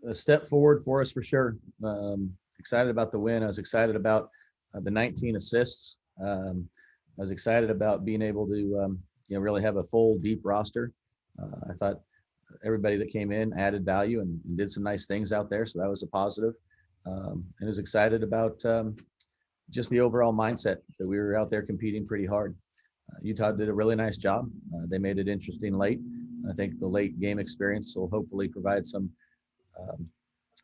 a step forward for us for sure. Excited about the win. I was excited about the 19 assists. I was excited about being able to, really have a full, deep roster. I thought everybody that came in added value and did some nice things out there, so that was a positive. And I was excited about just the overall mindset that we were out there competing pretty hard. Utah did a really nice job. They made it interesting late. I think the late game experience will hopefully provide some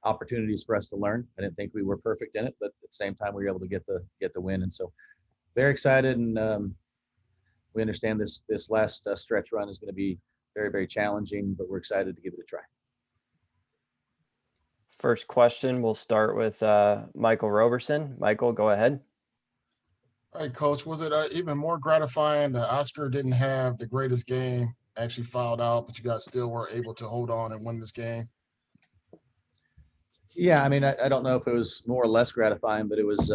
opportunities for us to learn. I didn't think we were perfect in it, but at the same time, we were able to get the win. And so very excited. And we understand this last stretch run is going to be very, very challenging, but we're excited to give it a try. First question, we'll start with Michael Roberson. Michael, go ahead. All right, Coach, was it even more gratifying that Oscar didn't have the greatest game, actually fouled out, but you guys still were able to hold on and win this game? Yeah, I mean, I don't know if it was more or less gratifying, but it was.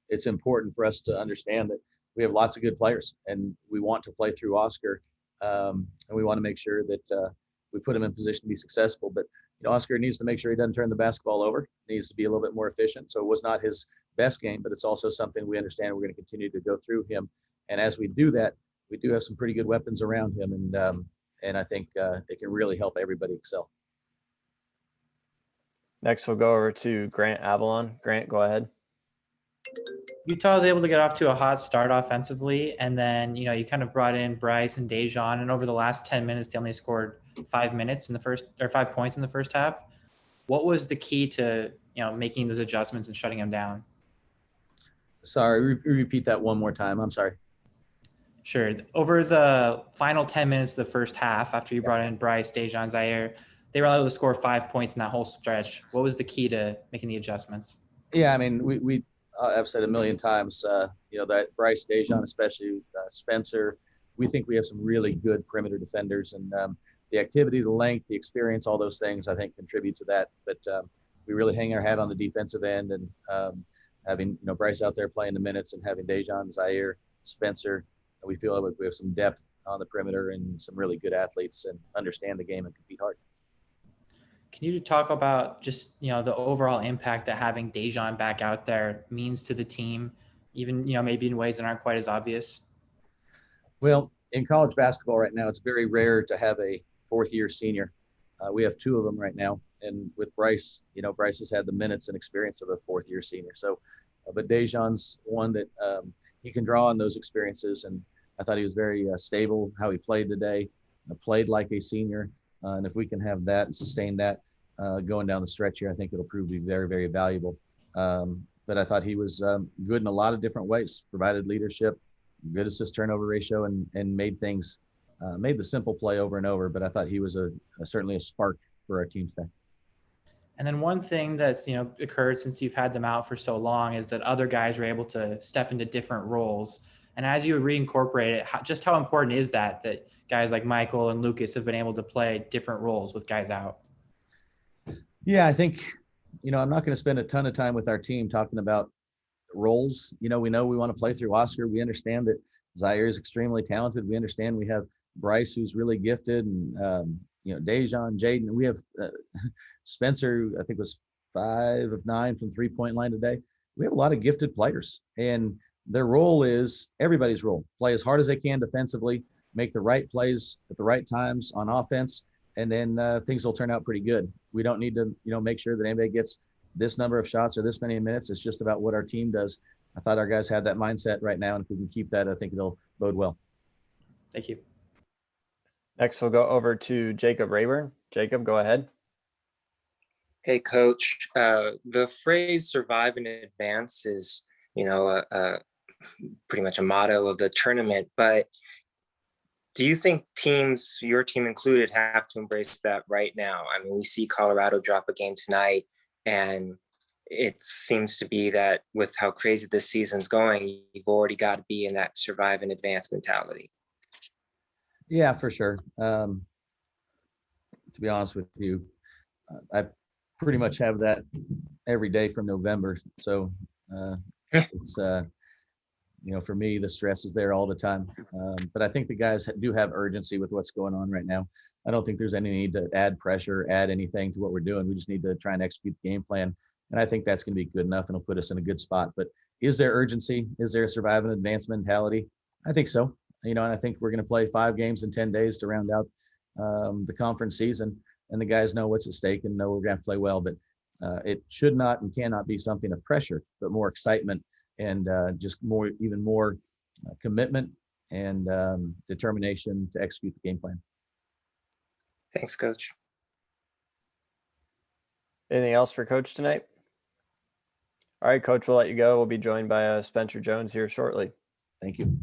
It's important for us to understand that we have lots of good players, and we want to play through Oscar, and we want to make sure that we put him in position to be successful. But Oscar needs to make sure he doesn't turn the basketball over. He needs to be a little bit more efficient. So it was not his best game, but it's also something we understand we're going to continue to go through him. And as we do that, we do have some pretty good weapons around him, and I think it can really help everybody excel. Next, we'll go over to Grant Avalon. Grant, go ahead. Utah was able to get off to a hot start offensively, and then you kind of brought in Bryce and Dejan, and over the last 10 minutes they only scored 5 points in the first half. What was the key to making those adjustments and shutting them down? Sorry, repeat that one more time. I'm sorry. Sure. Over the final 10 minutes of the first half, after you brought in Bryce, Dejan, Zaire, they were able to score 5 points in that whole stretch. What was the key to making the adjustments? Yeah, I mean, I've said a million times, that Bryce, Dejan, especially Spencer, we think we have some really good perimeter defenders, and the activity, the length, the experience, all those things, I think, contribute to that. But we really hang our hat on the defensive end, and having Bryce out there playing the minutes, and having Dejan, Zaire, Spencer, we feel like we have some depth on the perimeter and some really good athletes and understand the game and compete hard. Can you talk about just, the overall impact that having Dejan back out there means to the team, even, maybe in ways that aren't quite as obvious? Well, in college basketball right now, it's very rare to have a fourth-year senior. We have two of them right now. And with Bryce, Bryce has had the minutes and experience of a fourth-year senior. So, but Dejan's one that he can draw on those experiences. And I thought he was very stable, how he played today, played like a senior. And if we can have that and sustain that going down the stretch here, I think it'll prove to be very, very valuable. But I thought he was good in a lot of different ways, provided leadership, good assist turnover ratio, and made the simple play over and over. But I thought he was certainly a spark for our team today. And then one thing that's, occurred since you've had them out for so long is that other guys are able to step into different roles. And as you reincorporate it, just how important is that guys like Michael and Lucas have been able to play different roles with guys out? Yeah, I think, I'm not going to spend a ton of time with our team talking about roles. We know we want to play through Oscar. We understand that Zaire is extremely talented. We understand we have Bryce, who's really gifted, and, Dejan, Jaden. We have Spencer, I think was 5 of 9 from three-point line today. We have a lot of gifted players, and their role is everybody's role. Play as hard as they can defensively, make the right plays at the right times on offense, and then things will turn out pretty good. We don't need to, make sure that anybody gets this number of shots or this many minutes. It's just about what our team does. I thought our guys had that mindset right now, and if we can keep that, I think it'll bode well. Thank you. Next, we'll go over to Jacob Rayburn. Jacob, go ahead. Hey, Coach. The phrase "survive and advance" is, pretty much a motto of the tournament. But do you think teams, your team included, have to embrace that right now? I mean, we see Colorado drop a game tonight, and it seems to be that with how crazy this season's going, you've already got to be in that survive and advance mentality. Yeah, for sure. To be honest with you, I pretty much have that every day from November. So it's For me, the stress is there all the time. But I think the guys do have urgency with what's going on right now. I don't think there's any need to add pressure, add anything to what we're doing. We just need to try and execute the game plan. And I think that's going to be good enough and it'll put us in a good spot. But is there urgency? Is there a survive and advance mentality? I think so. And I think we're going to play 5 games in 10 days to round out the conference season. And the guys know what's at stake and know we're going to have to play well. But it should not and cannot be something of pressure, but more excitement and just even more commitment and determination to execute the game plan. Thanks, Coach. Anything else for Coach tonight? All right, Coach, we'll let you go. We'll be joined by Spencer Jones here shortly. Thank you.